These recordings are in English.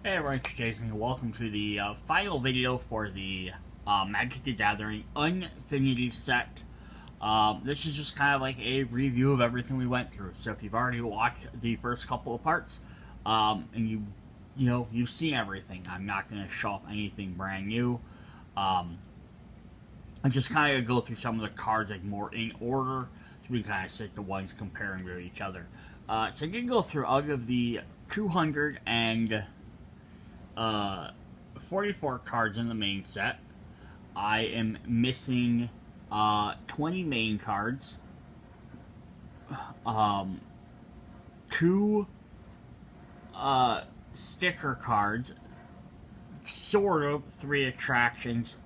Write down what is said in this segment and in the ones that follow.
Hey everyone, it's Jason and welcome to the final video for the Magic the Gathering Unfinity set. This is just kind of like a review of everything we went through. So if you've already watched the first couple of parts, and you've seen everything, I'm not going to show off anything brand new. I just kind of go through some of the cards like more in order, so we kind of set the ones comparing with each other. So I'm going to go through out of the 200 and 44 cards in the main set. I am missing 20 main cards, 2 sticker cards, sort of 3 attractions,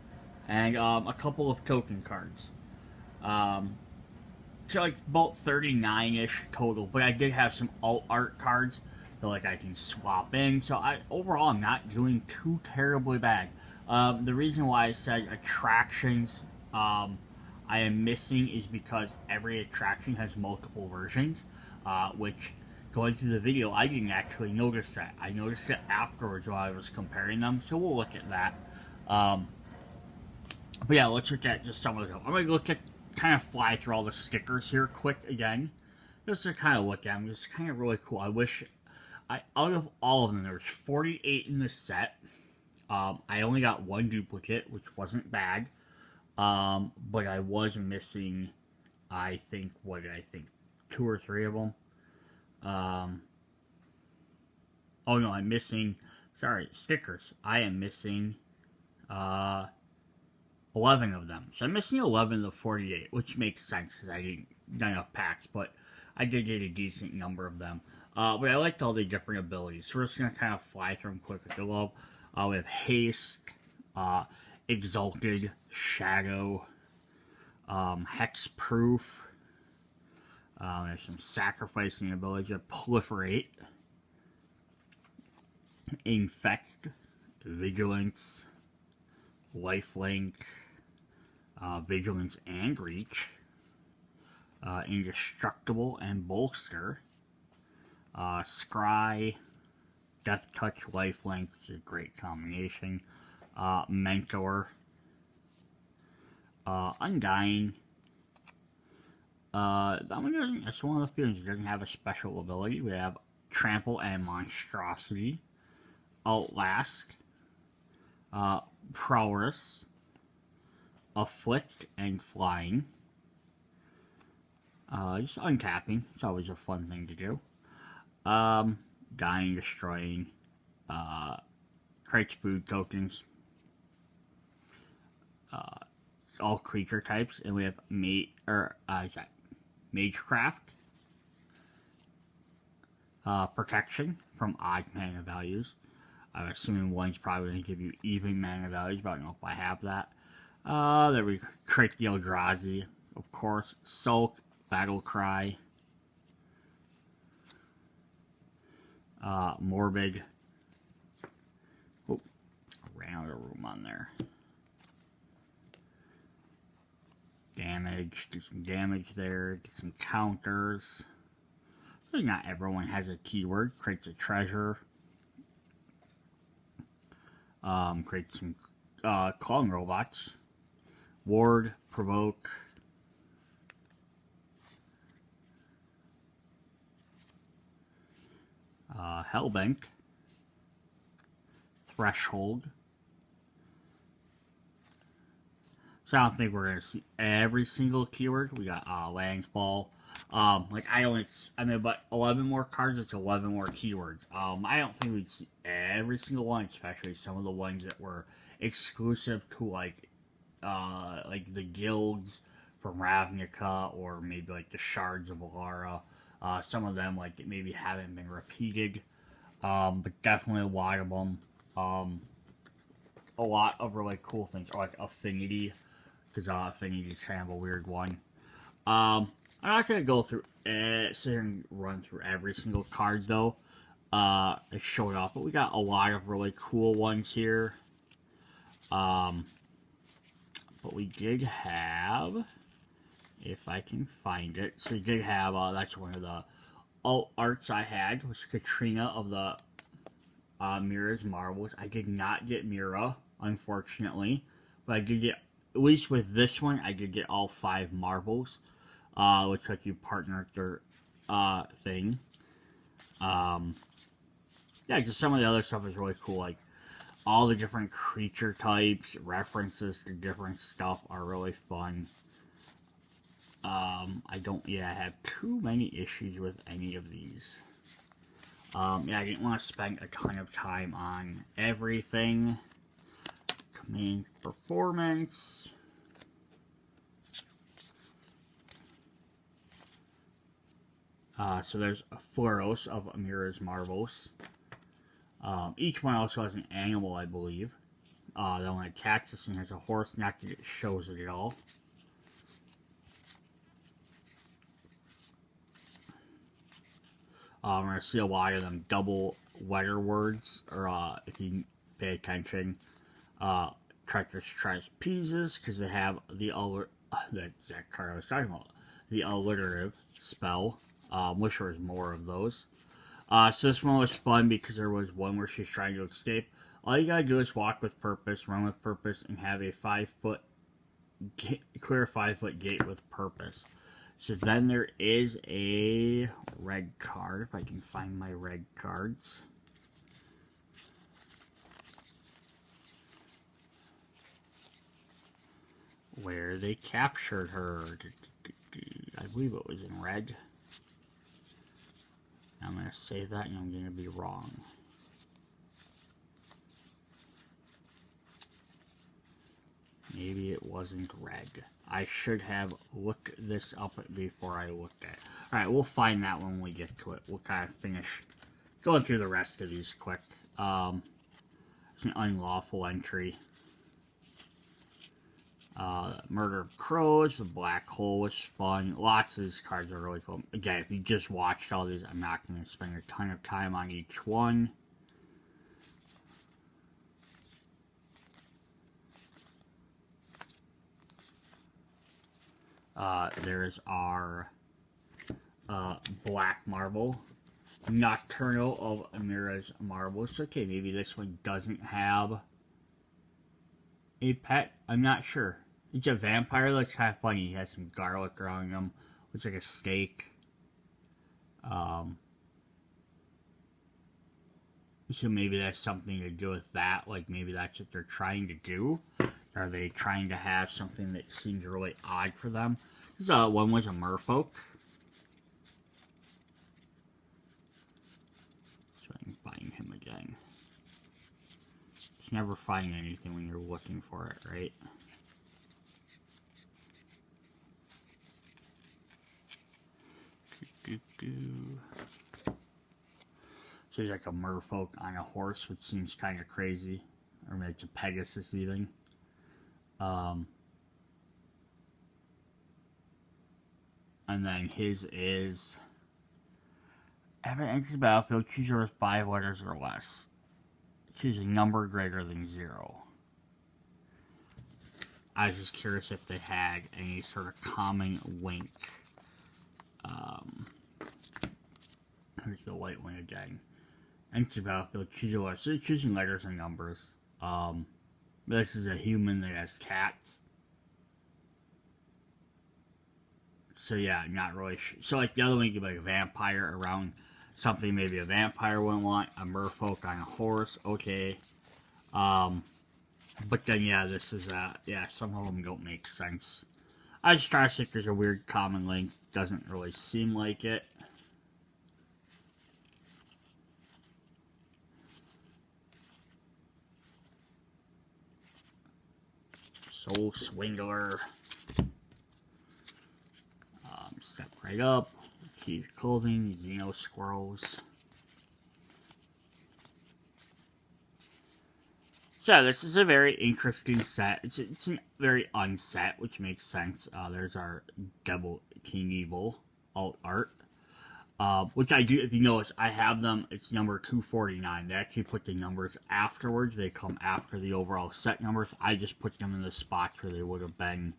and a couple of token cards. So like about 39-ish total, but I did have some alt art cards that like I can swap in. So overall I'm not doing too terribly bad. The reason why I said attractions I am missing is because every attraction has multiple versions, which going through the video I didn't actually notice that. I noticed it afterwards while I was comparing them, so we'll look at that. But yeah, let's look at just some of them. I'm going to look at kind of fly through all the stickers here quick again, just to kind of look at them. It's kind of really cool. I wish out of all of them, there was 48 in the set. I only got 1 duplicate, which wasn't bad. But I was missing, I think, 2 or 3 of them. Oh no, I'm missing, stickers. I am missing, 11 of them. So I'm missing 11 of the 48, which makes sense because I didn't get enough packs, but I did get a decent number of them. But I liked all the different abilities, so we're just going to kind of fly through them quick with the love. We have Haste, Exalted, Shadow, Hexproof. There's some sacrificing abilities. Proliferate, Infect, Vigilance, Lifelink, Vigilance and Reach, Indestructible and Bolster, Scry, Death Touch, Lifelink, which is a great combination, Mentor, Undying. That's one of the feelings. It doesn't have a special ability. We have Trample and Monstrosity, Outlast, Prowess, Afflict and Flying. Just untapping. It's always a fun thing to do. Dying, Destroying, creates food tokens. It's all creature types, and we have Magecraft, Protection from odd mana values. I'm assuming one's probably going to give you even mana values, but I don't know if I have that. There we create the Eldrazi, of course. Sulk, Battle Cry, Morbid. Oh, I ran out of room on there. Damage, do some damage there, get some counters. So not everyone has a keyword. Creates a treasure. Creates some calling robots. Ward, Provoke. Hellbank. Threshold. So I don't think we're going to see every single keyword. We got Landfall. But 11 more cards, it's 11 more keywords. I don't think we'd see every single one, especially some of the ones that were exclusive to like the guilds from Ravnica, or maybe like the Shards of Alara. Some of them like maybe haven't been repeated, but definitely a lot of them. A lot of really cool things, or like Affinity, because Affinity is kind of a weird one. I'm not going to go through sit here and run through every single card, though. It showed off, but we got a lot of really cool ones here. But we did have, if I can find it, so we did have, that's one of the alt arts I had, was Katrina of the Mira's Marbles. I did not get Mira, unfortunately, but I did get, at least with this one, I did get all 5 marbles, which let you partner their thing. Yeah, just some of the other stuff is really cool, like all the different creature types, references to different stuff are really fun. I don't have too many issues with any of these. Yeah, I didn't want to spend a ton of time on everything. Command performance. So there's a Floros of Amira's Marbles. Each one also has an animal, I believe. That one attacks, this one has a horse, not that it shows it at all. We're going to see a lot of them double letter words, or if you pay attention, Treacherous Trapezes, because they have the that exact card I was talking about, the alliterative spell. Wish there was more of those. So this one was fun because there was one where she's trying to escape. All you gotta do is walk with purpose, run with purpose, and have a 5-foot clear 5-foot gate with purpose. So then there is a red card, if I can find my red cards. Where they captured her. I believe it was in red. I'm going to say that and I'm going to be wrong. Maybe it wasn't red. I should have looked this up before I looked at it. Alright, we'll find that when we get to it. We'll kind of finish going through the rest of these quick. It's an unlawful entry. Murder of Crows, the Black Hole was fun. Lots of these cards are really fun. Again, if you just watched all these, I'm not going to spend a ton of time on each one. There's our Black Marble. Nocturnal of Amira's Marbles. Okay, maybe this one doesn't have a pet. I'm not sure. It's a vampire. Looks kind of funny. He has some garlic around him. Looks like a steak. So maybe that's something to do with that. Like maybe that's what they're trying to do. Are they trying to have something that seems really odd for them? This one was a merfolk. So I can find him again. It's never finding anything when you're looking for it, right? So he's like a merfolk on a horse, which seems kind of crazy. Or maybe it's a Pegasus even. And then his is... Ever enters the battlefield, choose with 5 letters or less. Choose a number greater than 0. I was just curious if they had any sort of common link. Here's the white one again. Enters the battlefield, choose a letter. So you're choosing letters and numbers. This is a human that has cats. So yeah, not really sure. So like the other one, you could be like a vampire around something maybe a vampire wouldn't want. A merfolk on a horse, okay. But then yeah, this is yeah, some of them don't make sense. I just try to think there's a weird common link. Doesn't really seem like it. Soul Swindler. Step right up. Keep clothing. Xeno Squirrels. So this is a very interesting set. It's a very unset, which makes sense. There's our Devil King Evil alt art. Which I do, if you notice, I have them, it's number 249. They actually put the numbers afterwards. They come after the overall set numbers. I just put them in the spots where they would have been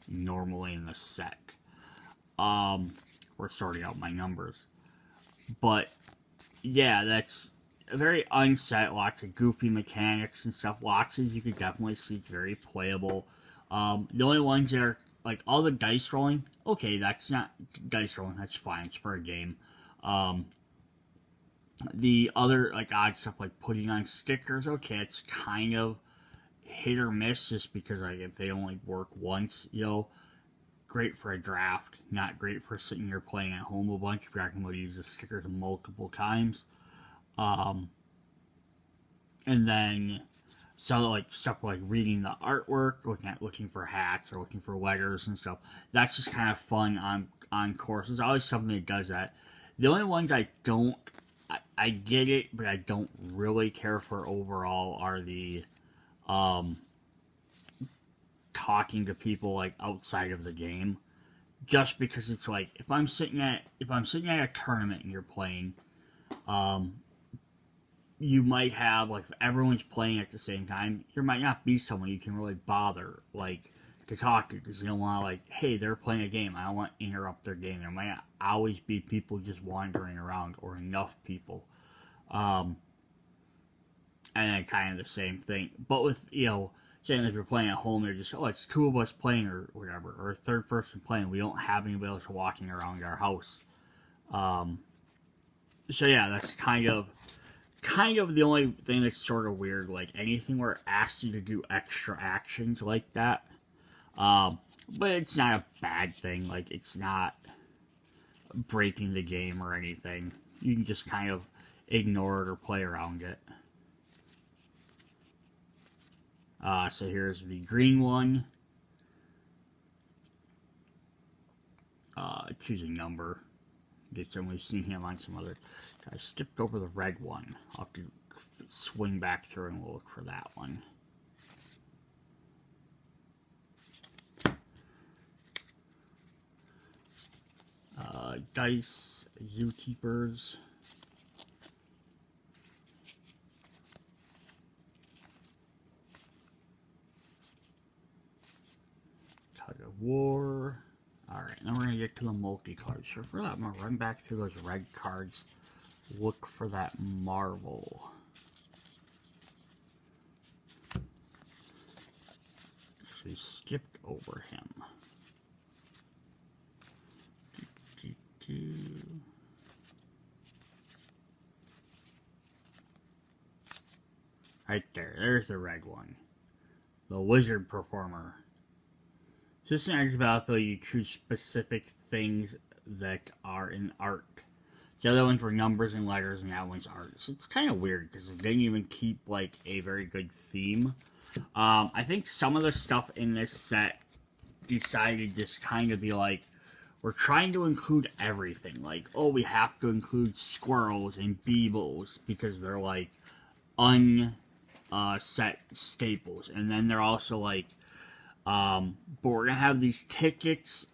normally in the set. We're sorting out my numbers. But, yeah, that's very unset, lots of goofy mechanics and stuff. Lots you could definitely see it's very playable. The only ones that are like all the dice rolling, okay, that's not dice rolling, that's fine, it's for a game. The other like odd stuff like putting on stickers, okay, it's kind of hit or miss just because like if they only work once, great for a draft, not great for sitting here playing at home a bunch if you're not going to use the stickers multiple times. And then so like stuff like reading the artwork, looking for hats or looking for letters and stuff. That's just kind of fun on courses. Always something that does that. The only ones I get it, but I don't really care for overall are the talking to people like outside of the game. Just because it's like if I'm sitting at a tournament and you're playing, you might have like if everyone's playing at the same time, there might not be someone you can really bother like to talk to because you don't want to like, hey, they're playing a game, I don't want to interrupt their game. There might not always be people just wandering around or enough people, and then kind of the same thing. But with saying if you're playing at home, they're just it's two of us playing or whatever, or a third person playing. We don't have anybody else walking around our house. So yeah, that's kind of the only thing that's sort of weird. Like anything where it asks you to do extra actions like that. But it's not a bad thing. Like it's not breaking the game or anything. You can just kind of ignore it or play around it. So here's the green one. Choose a number. We've seen him on some other. I skipped over the red one. I'll have to swing back through and we'll look for that one. Dice, Zookeepers. Tug of War. Alright, now we're going to get to the multi-cards. So for that, I'm going to run back through those red cards. Look for that Marvel. So we skipped over him. Right there, there's the red one. The Wizard Performer. Just an extra battlefield, you choose specific things that are in art. The other ones were numbers and letters, and that one's art. So it's kind of weird because it didn't even keep like a very good theme. I think some of the stuff in this set decided to just kind of be like, we're trying to include everything. Like, oh, we have to include squirrels and beebles because they're like unset staples, and then they're also like. But we're gonna have these tickets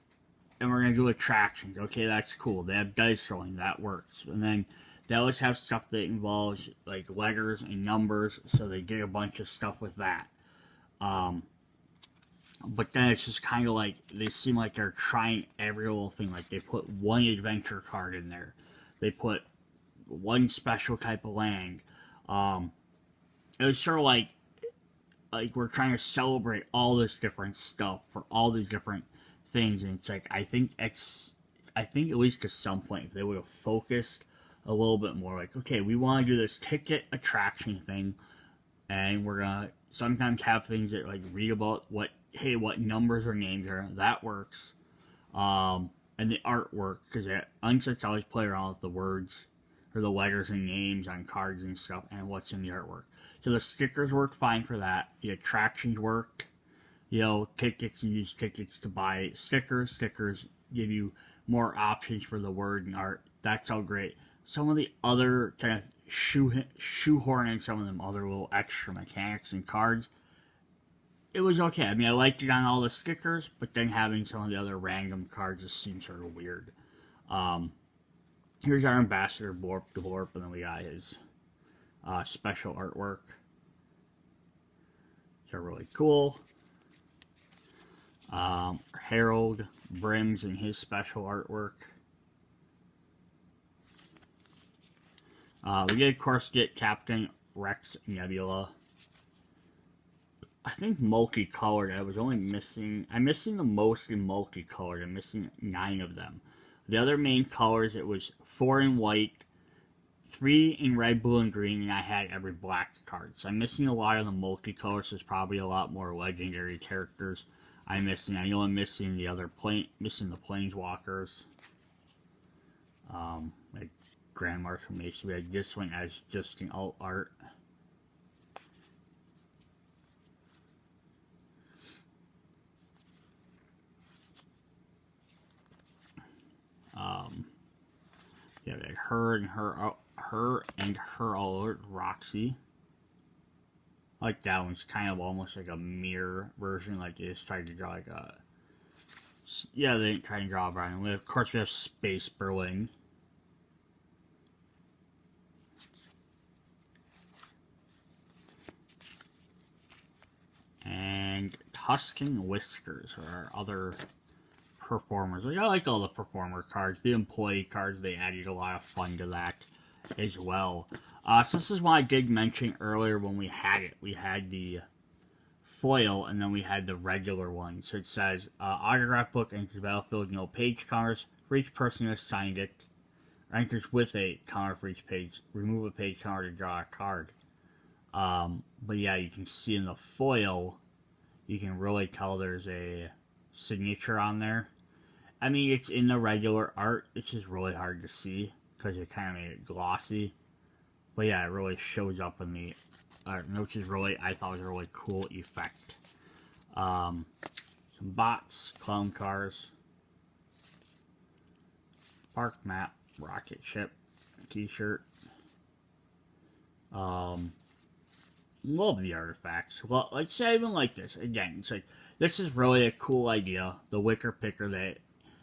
and we're gonna do attractions. Okay, that's cool. They have dice rolling, that works. And then they always have stuff that involves like letters and numbers, so they get a bunch of stuff with that. But then it's just kind of like they seem like they're trying every little thing. Like they put one adventure card in there, they put one special type of land. It was sort of like we're trying to celebrate all this different stuff for all these different things, and it's like I think at least at some point if they would have focused a little bit more, like okay, we want to do this ticket attraction thing, and we're gonna sometimes have things that like read about what numbers or names are, that works, and the artwork because unsets always play around with the words or the letters and names on cards and stuff and what's in the artwork. So the stickers work fine for that. The attractions worked. Tickets, you use tickets to buy stickers. Stickers give you more options for the word and art. That's all great. Some of the other kind of shoehorn in some of them other little extra mechanics and cards. It was okay. I mean, I liked it on all the stickers, but then having some of the other random cards just seemed sort of weird. Here's our ambassador, Blorp the Blorp, and then we got his special artwork. They're really cool. Harold Brims and his special artwork. We did, of course, get Captain Rex Nebula. I think multicolored. I was only missing. I'm missing the most in multicolored. I'm missing 9 of them. The other main colors, it was 4 in white, 3 in red, blue, and green, and I had every black card. So I'm missing a lot of the multicolors. There's probably a lot more legendary characters I'm missing. I know I'm missing the other missing the planeswalkers. Like Grand Marshal Mace. We had this one as just an alt art. Yeah, like her and her alert Roxy. Like that one's kind of almost like a mirror version. Like they just tried to draw like a. Yeah, they didn't try to draw Brian. Of course, we have Space Berlin. And Tuscan Whiskers are our other performers. Like, I like all the performer cards. The employee cards, they added a lot of fun to that as well. So this is what I did mention earlier when we had it. We had the foil, and then we had the regular one. So it says, autograph book enters battlefield, no page counters. For each person who has signed it, or enters with a counter for each page. Remove a page counter to draw a card. But yeah, you can see in the foil, you can really tell there's a signature on there. I mean, it's in the regular art. It's just really hard to see because it kind of made it glossy. But yeah, it really shows up in the art, which is really, I thought was a really cool effect. Some bots, clown cars, park map, rocket ship, t-shirt. Love the artifacts. Well, like, say, I even like this. Again, it's like, this is really a cool idea. The wicker picker that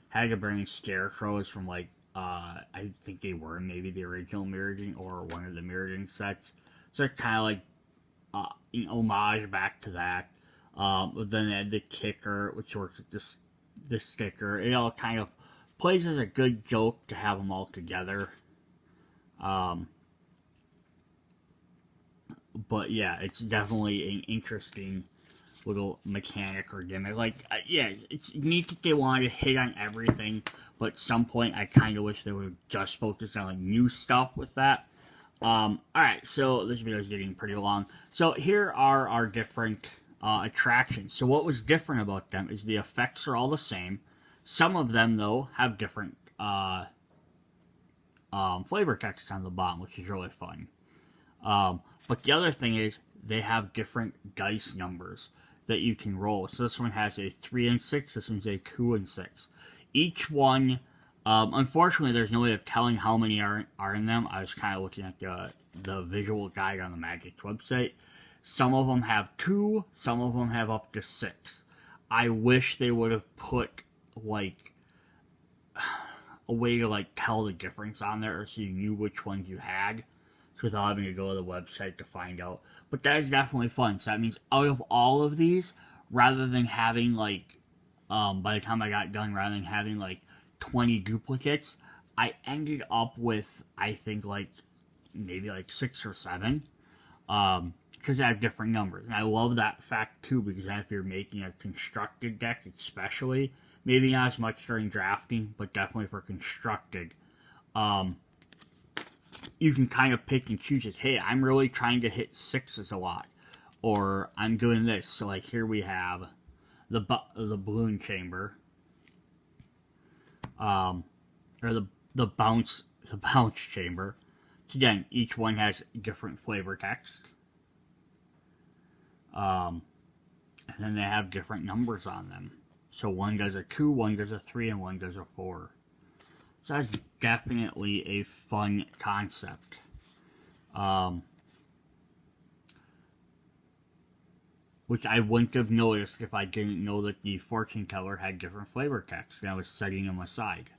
had to bring scarecrows from, like, I think they were maybe the original Mirrodin or one of the Mirrodin sets. So it's kind of like an homage back to that. But then they had the kicker, which works with this sticker. It all kind of plays as a good joke to have them all together. But yeah, it's definitely an interesting little mechanic or gimmick. Like, yeah, it's neat that they wanted to hit on everything, but at some point I kind of wish they would just focus on like new stuff with that. Alright, so this video is getting pretty long. So here are our different attractions. So what was different about them is the effects are all the same. Some of them, though, have different flavor text on the bottom, which is really fun. But the other thing is they have different dice numbers that you can roll. So this one has a 3 and 6, this one's a 2 and 6. Each one, unfortunately, there's no way of telling how many are in them. I was kind of looking at the visual guide on the Magic's website. Some of them have 2, some of them have up to 6. I wish they would have put, like, a way to, like, tell the difference on there so you knew which ones you had, without having to go to the website to find out. But that is definitely fun. So that means out of all of these, rather than having like, by the time I got done, rather than having like 20 duplicates, I ended up with, I think, like, maybe like 6 or 7. Because I have different numbers. And I love that fact too, because if you're making a constructed deck especially, maybe not as much during drafting, but definitely for constructed, you can kind of pick and choose it. Hey, I'm really trying to hit 6s a lot, or I'm doing this. So like here we have the balloon chamber, or the bounce chamber. Again, each one has different flavor text, and then they have different numbers on them. So one does a 2, one does a 3, and one does a 4. So that's definitely a fun concept. Which I wouldn't have noticed if I didn't know that the fortune teller had different flavor text and I was setting them aside.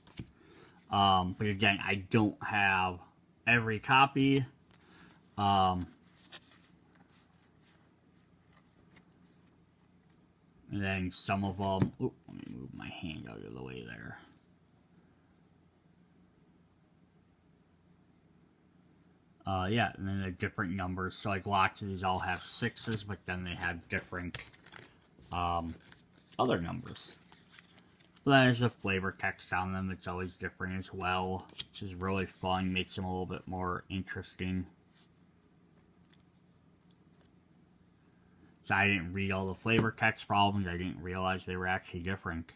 But again, I don't have every copy. And then some of them... Oop, let me move my hand out of the way there. Yeah, and then they're different numbers. So like lots of these all have sixes, but then they have different other numbers. But then there's a flavor text on them. It's always different as well, which is really fun. Makes them a little bit more interesting. So I didn't read all the flavor text problems. I didn't realize they were actually different.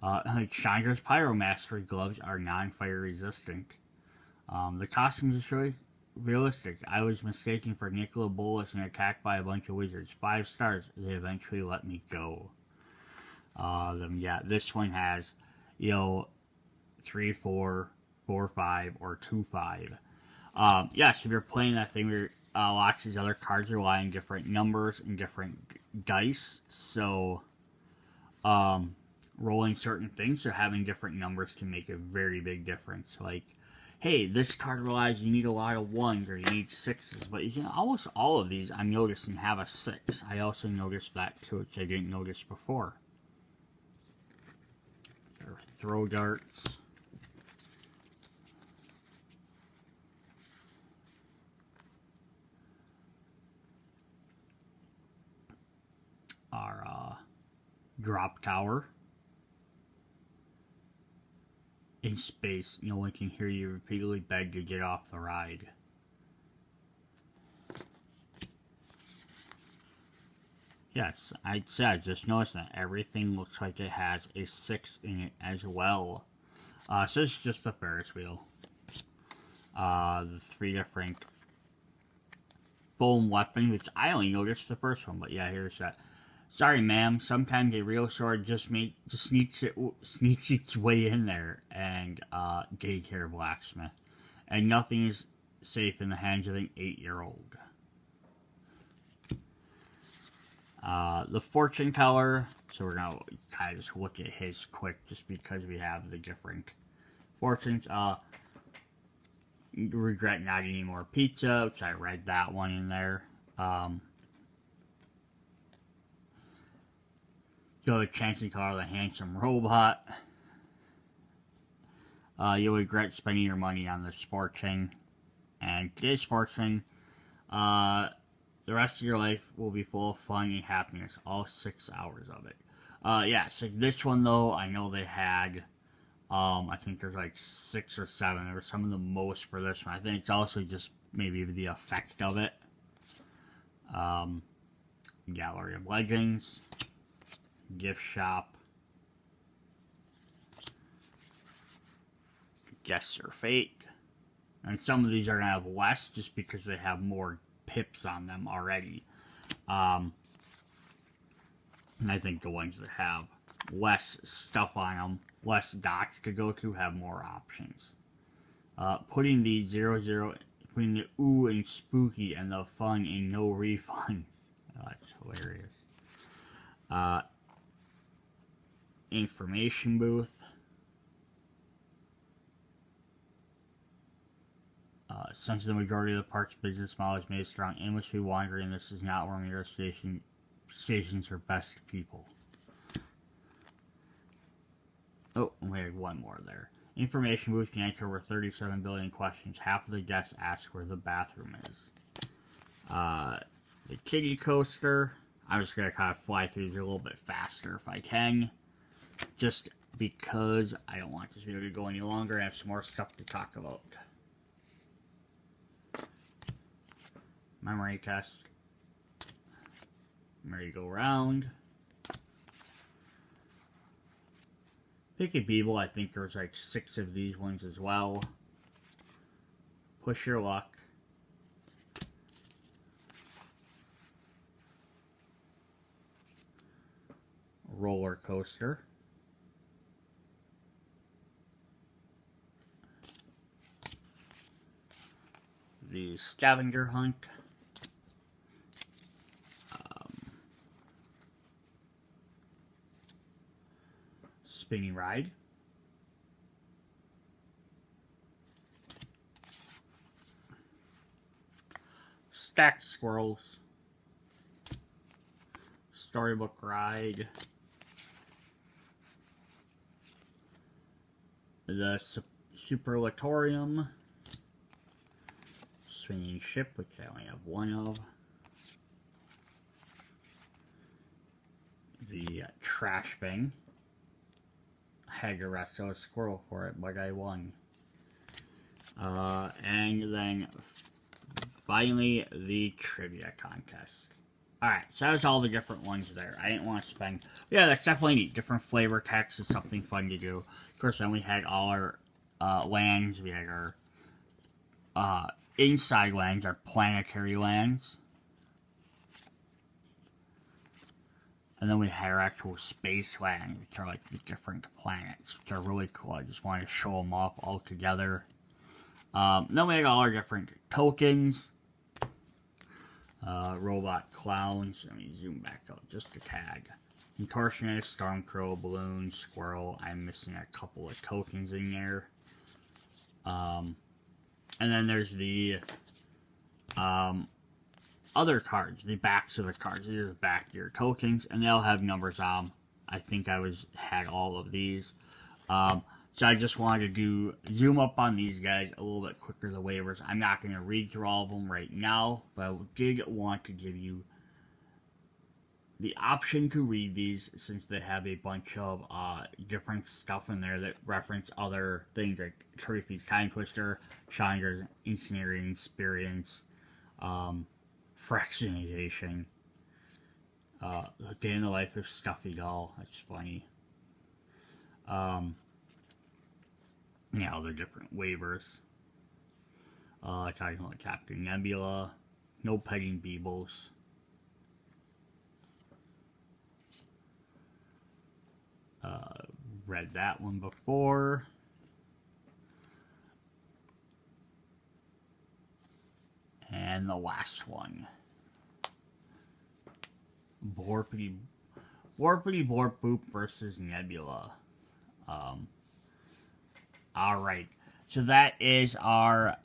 Like Chandra's Pyromastery gloves are non-fire resistant. The costumes is really realistic. I was mistaken for Nicola Bolas and attacked by a bunch of wizards. 5 stars. They eventually let me go. Then yeah, this one has, 3, 4, 4, 5, or 2, 5. Yes, if you're playing that thing where lots of these other cards rely on different numbers and different dice, so rolling certain things or having different numbers can make a very big difference. Like, hey, this card relies you need a lot of 1s or you need 6s, but almost all of these I'm noticing have a 6. I also noticed that too, which I didn't notice before. Throw darts. Our drop tower. In space, no one can hear you repeatedly beg to get off the ride. Yes, I just noticed that everything looks like it has a 6 in it as well. So it's just a Ferris wheel. The 3 different foam weapons, which I only noticed the first one, but yeah, here's that. Sorry, ma'am. Sometimes a real sword just sneaks its way in there. And daycare blacksmith, and nothing is safe in the hands of an 8-year-old. The fortune teller. So we're gonna kind of just look at his quick, just because we have the different fortunes. Regret not eating more pizza, which I read that one in there. Go to Chancellor Color, the handsome robot. You'll regret spending your money on this fortune. And today's fortune, the rest of your life will be full of fun and happiness, all 6 hours of it. Yeah, so this one though, I know they had, I think there's like 6 or 7. There were some of the most for this one. I think it's also just maybe the effect of it. Gallery of Legends. Gift shop. Guess Your Fate. And some of these are going to have less just because they have more pips on them already. And I think the ones that have less stuff on them, less dots to go to, have more options. Putting the 00, putting the ooh and spooky and the fun in no refunds. Oh, that's hilarious. Information booth. Since the majority of the park's business model is made of strong industry wandering, this is not where your stations are best people. Oh, we had one more there. Information booth can answer over 37 billion questions. Half of the guests ask where the bathroom is. The kiddie coaster. I'm just going to kind of fly through these a little bit faster if I can. Just because I don't want this video to go any longer. I have some more stuff to talk about. Memory test. Merry-go-round. Pick a Beeble. I think there's like 6 of these ones as well. Push your luck. Roller coaster. The scavenger hunt. Spinning ride. Stacked squirrels. Storybook ride. The superlatorium. Swinging Ship, which I only have one of. The Trash Bin. I had to wrestle a squirrel for it, but I won. And then finally the trivia contest. Alright, so that's all the different ones there. I didn't want to spend... Yeah, that's definitely neat. Different flavor text is something fun to do. Of course, then we had all our lands. We had our inside lands, our planetary lands. And then we had our actual space lands, which are like the different planets, which are really cool. I just wanted to show them off all together. Then we had all our different tokens. Robot clowns. Let me zoom back out just a tag. Contortionist, Stormcrow, Balloon, Squirrel. I'm missing a couple of tokens in there. And then there's the other cards, the backs of the cards. These are the back of your tokens, and they'll have numbers on them. I think I had all of these. So I just wanted to zoom up on these guys a little bit quicker, the waivers. I'm not going to read through all of them right now, but I did want to give you the option to read these since they have a bunch of different stuff in there that reference other things like Trophy's Time Twister, Chandra's Incinerating Experience, Fractionization, Day in the Life of Stuffy Doll. That's funny. Yeah, all the different waivers. Talking about Captain Nebula, no petting Beebles. Read that one before. And the last one. Borpity Borp Boop versus Nebula. Alright, so that is our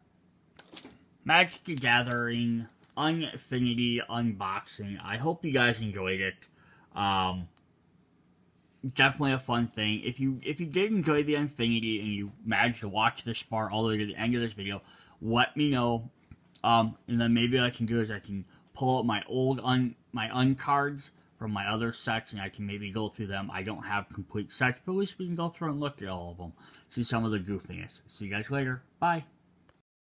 Magic the Gathering Unfinity unboxing. I hope you guys enjoyed it. Definitely a fun thing. If you did enjoy the Unfinity and you managed to watch this part all the way to the end of this video, let me know. And then maybe what I can do is I can pull out my old uncards from my other sets, and I can maybe go through them. I don't have complete sets, but at least we can go through and look at all of them. See some of the goofiness. See you guys later. Bye.